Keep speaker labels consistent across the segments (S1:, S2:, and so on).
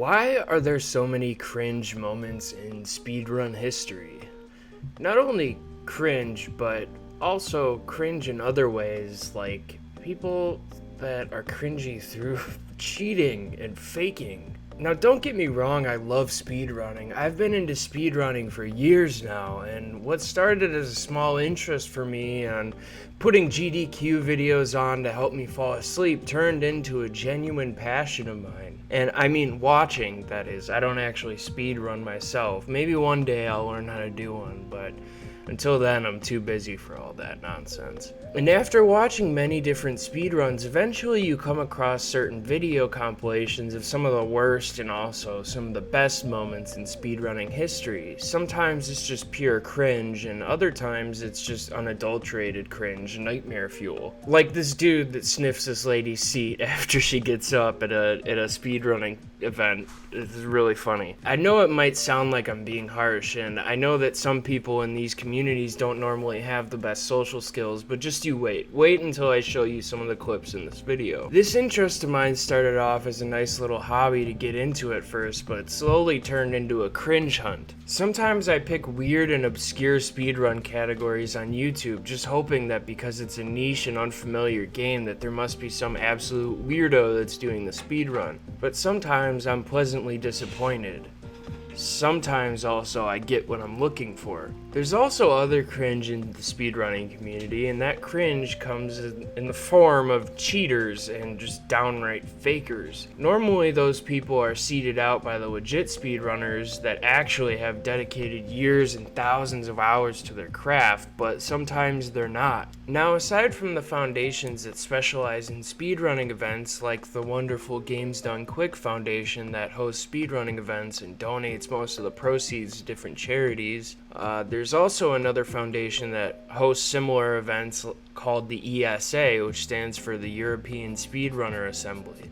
S1: Why are there so many cringe moments in speedrun history? Not only cringe, but also cringe in other ways, like people that are cringy through cheating and faking. Now, don't get me wrong, I love speedrunning. I've been into speedrunning for years now, and what started as a small interest for me on putting GDQ videos on to help me fall asleep turned into a genuine passion of mine. And I mean watching, that is. I don't actually speedrun myself. Maybe one day I'll learn how to do one, but until then, I'm too busy for all that nonsense. And after watching many different speedruns, eventually you come across certain video compilations of some of the worst and also some of the best moments in speedrunning history. Sometimes it's just pure cringe, and other times it's just unadulterated cringe, nightmare fuel. Like this dude that sniffs this lady's seat after she gets up at a speedrunning event. It's really funny. I know it might sound like I'm being harsh, and I know that some people in these communities don't normally have the best social skills, but just you wait until I show you some of the clips in this video. This interest of mine started off as a nice little hobby to get into at first, but it slowly turned into a cringe hunt. Sometimes I pick weird and obscure speedrun categories on YouTube, just hoping that because it's a niche and unfamiliar game that there must be some absolute weirdo that's doing the speedrun. But sometimes I'm pleasantly disappointed. Sometimes also I get what I'm looking for. There's also other cringe in the speedrunning community, and that cringe comes in the form of cheaters and just downright fakers. Normally those people are seeded out by the legit speedrunners that actually have dedicated years and thousands of hours to their craft, but sometimes they're not. Now, aside from the foundations that specialize in speedrunning events, like the wonderful Games Done Quick Foundation that hosts speedrunning events and donates most of the proceeds to different charities, there's also another foundation that hosts similar events called the ESA, which stands for the European Speedrunner Assembly.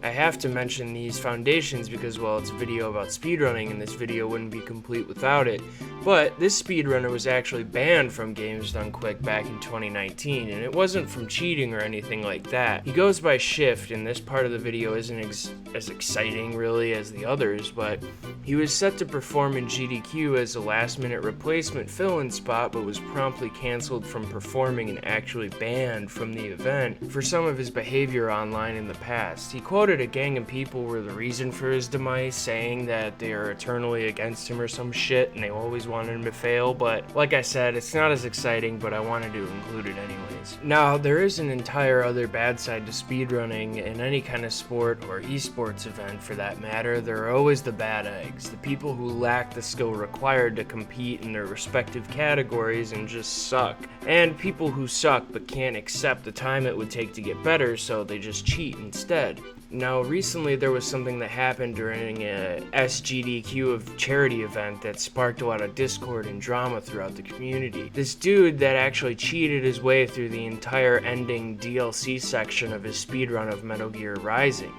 S1: I have to mention these foundations because, well, it's a video about speedrunning and this video wouldn't be complete without it, but this speedrunner was actually banned from Games Done Quick back in 2019, and it wasn't from cheating or anything like that. He goes by Shift, and this part of the video isn't as exciting really as the others, but he was set to perform in GDQ as a last-minute replacement fill-in spot, but was promptly canceled from performing and actually banned from the event for some of his behavior online in the past. He quoted a gang of people were the reason for his demise, saying that they are eternally against him or some shit and they always wanted him to fail, but like I said, it's not as exciting, but I wanted to include it anyways. Now, there is an entire other bad side to speedrunning. In any kind of sport or esports event for that matter, there are always the bad eggs, the people who lack the skill required to compete in their respective categories and just suck, and people who suck but can't accept the time it would take to get better, so they just cheat instead. Now, recently there was something that happened during a SGDQ of charity event that sparked a lot of discord and drama throughout the community. This dude that actually cheated his way through the entire ending DLC section of his speedrun of Metal Gear Rising,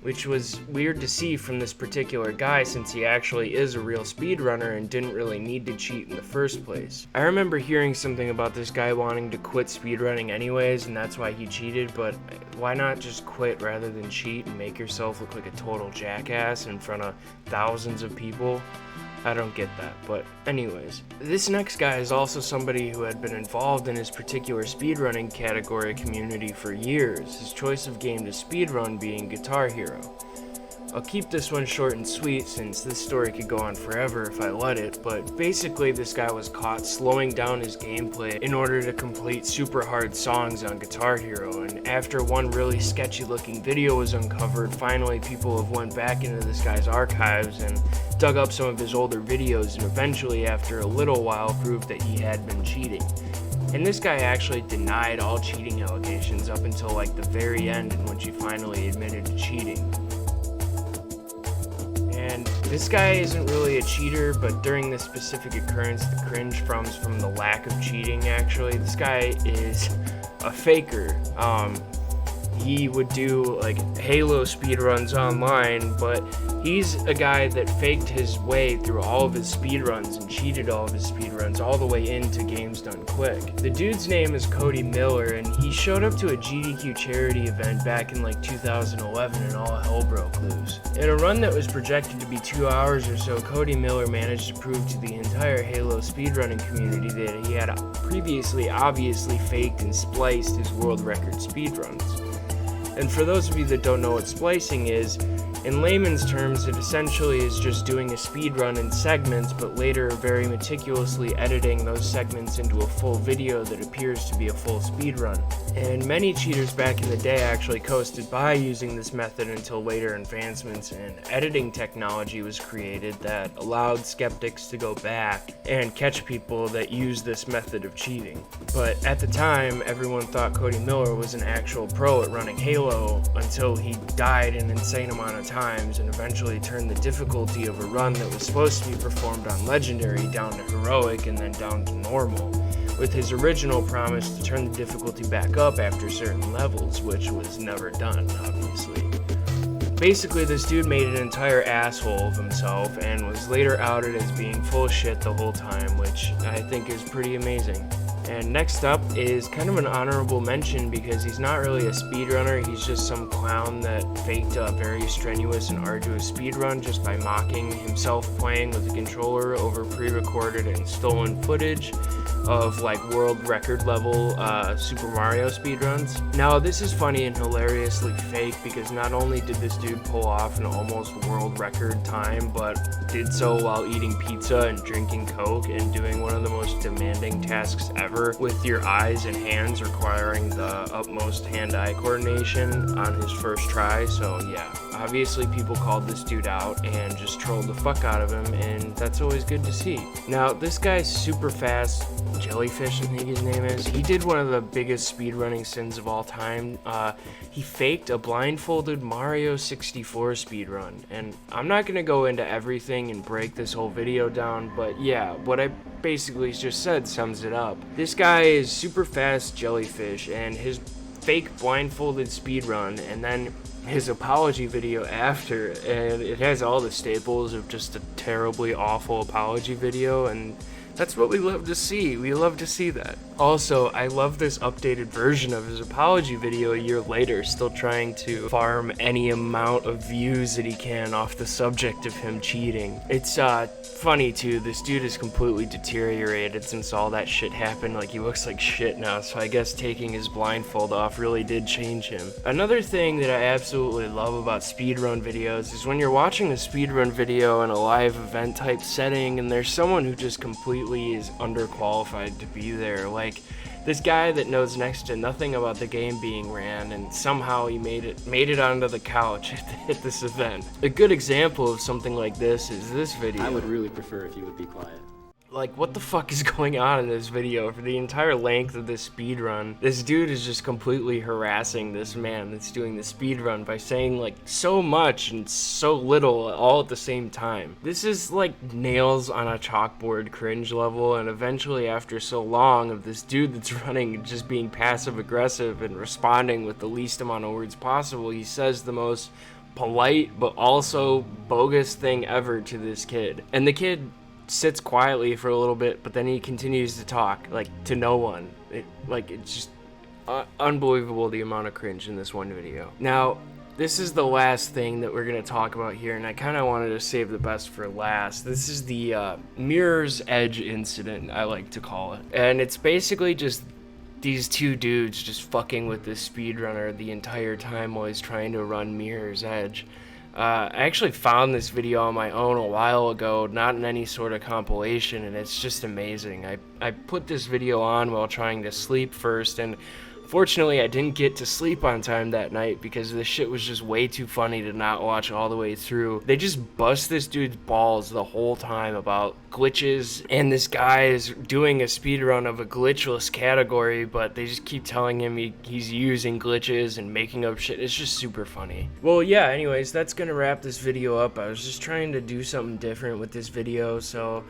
S1: which was weird to see from this particular guy since he actually is a real speedrunner and didn't really need to cheat in the first place. I remember hearing something about this guy wanting to quit speedrunning anyways, and that's why he cheated, but why not just quit rather than cheat and make yourself look like a total jackass in front of thousands of people? I don't get that, but anyways. This next guy is also somebody who had been involved in his particular speedrunning category community for years, his choice of game to speedrun being Guitar Hero. I'll keep this one short and sweet since this story could go on forever if I let it, but basically this guy was caught slowing down his gameplay in order to complete super hard songs on Guitar Hero, and after one really sketchy looking video was uncovered, finally people have went back into this guy's archives and dug up some of his older videos, and eventually after a little while proved that he had been cheating. And this guy actually denied all cheating allegations up until like the very end in which he finally admitted to cheating. And this guy isn't really a cheater, but during this specific occurrence, the cringe comes from the lack of cheating, actually. This guy is a faker. he would do like Halo speedruns online, but he's a guy that faked his way through all of his speedruns and cheated all of his speedruns all the way into games done quick. The dude's name is Cody Miller, and he showed up to a GDQ charity event back in like 2011 and all hell broke loose. In a run that was projected to be 2 hours or so, Cody Miller managed to prove to the entire Halo speedrunning community that he had previously obviously faked and spliced his world record speedruns. And for those of you that don't know what splicing is, in layman's terms, it essentially is just doing a speedrun in segments, but later very meticulously editing those segments into a full video that appears to be a full speedrun. And many cheaters back in the day actually coasted by using this method until later advancements in editing technology was created that allowed skeptics to go back and catch people that use this method of cheating. But at the time, everyone thought Cody Miller was an actual pro at running Halo until he died an insane amount of times and eventually turned the difficulty of a run that was supposed to be performed on Legendary down to Heroic and then down to Normal, with his original promise to turn the difficulty back up after certain levels, which was never done, obviously. Basically, this dude made an entire asshole of himself and was later outed as being full of shit the whole time, which I think is pretty amazing. And next up is kind of an honorable mention because he's not really a speedrunner, he's just some clown that faked a very strenuous and arduous speedrun just by mocking himself playing with a controller over pre-recorded and stolen footage of like world record level Super Mario speedruns. Now this is funny and hilariously fake because not only did this dude pull off an almost world record time, but did so while eating pizza and drinking Coke and doing one of the most demanding tasks ever with your eyes and hands requiring the utmost hand-eye coordination on his first try. So yeah, obviously people called this dude out and just trolled the fuck out of him, and that's always good to see. Now this guy's super fast, Jellyfish I think his name is, he did one of the biggest speedrunning sins of all time. He faked a blindfolded Mario 64 speedrun, and I'm not gonna go into everything and break this whole video down, but yeah, what I basically just said sums it up. This guy is super fast Jellyfish, and his fake blindfolded speedrun and then his apology video after, and it has all the staples of just a terribly awful apology video, and that's what we love to see. We love to see that. Also, I love this updated version of his apology video a year later, still trying to farm any amount of views that he can off the subject of him cheating. It's funny too, this dude is completely deteriorated since all that shit happened. Like, he looks like shit now, so I guess taking his blindfold off really did change him. Another thing that I absolutely love about speedrun videos is when you're watching a speedrun video in a live event type setting and there's someone who just completely is underqualified to be there. Like this guy that knows next to nothing about the game being ran, and somehow he made it onto the couch at this event. A good example of something like this is this video.
S2: I would really prefer if you would be quiet.
S1: Like, what the fuck is going on in this video? For the entire length of this speedrun, this dude is just completely harassing this man that's doing the speedrun by saying like so much and so little all at the same time. This is like nails on a chalkboard cringe level, and eventually after so long of this dude that's running just being passive aggressive and responding with the least amount of words possible, he says the most polite but also bogus thing ever to this kid. And the kid sits quietly for a little bit, but then he continues to talk like to no one. It's just unbelievable the amount of cringe in this one video. Now this is the last thing that we're going to talk about here, and I kind of wanted to save the best for last. This is the Mirror's Edge incident, I like to call it, and it's basically just these two dudes just fucking with this speedrunner the entire time while he's trying to run Mirror's Edge. I actually found this video on my own a while ago, not in any sort of compilation, and it's just amazing. I put this video on while trying to sleep first, and fortunately I didn't get to sleep on time that night because this shit was just way too funny to not watch all the way through. They just bust this dude's balls the whole time about glitches, and this guy is doing a speedrun of a glitchless category, but they just keep telling him he's using glitches and making up shit. It's just super funny. Well, yeah, anyways, that's gonna wrap this video up. I was just trying to do something different with this video, so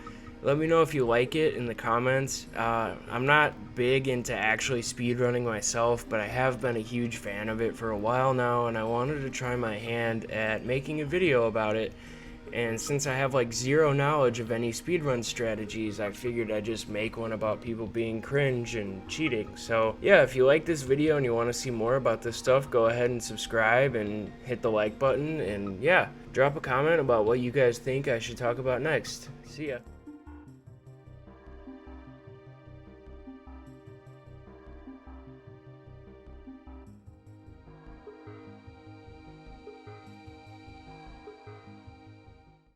S1: Let me know if you like it in the comments. I'm not big into actually speedrunning myself, but I have been a huge fan of it for a while now, and I wanted to try my hand at making a video about it. And since I have like zero knowledge of any speedrun strategies, I figured I'd just make one about people being cringe and cheating. So yeah, if you like this video and you want to see more about this stuff, go ahead and subscribe and hit the like button, and yeah, drop a comment about what you guys think I should talk about next. See ya.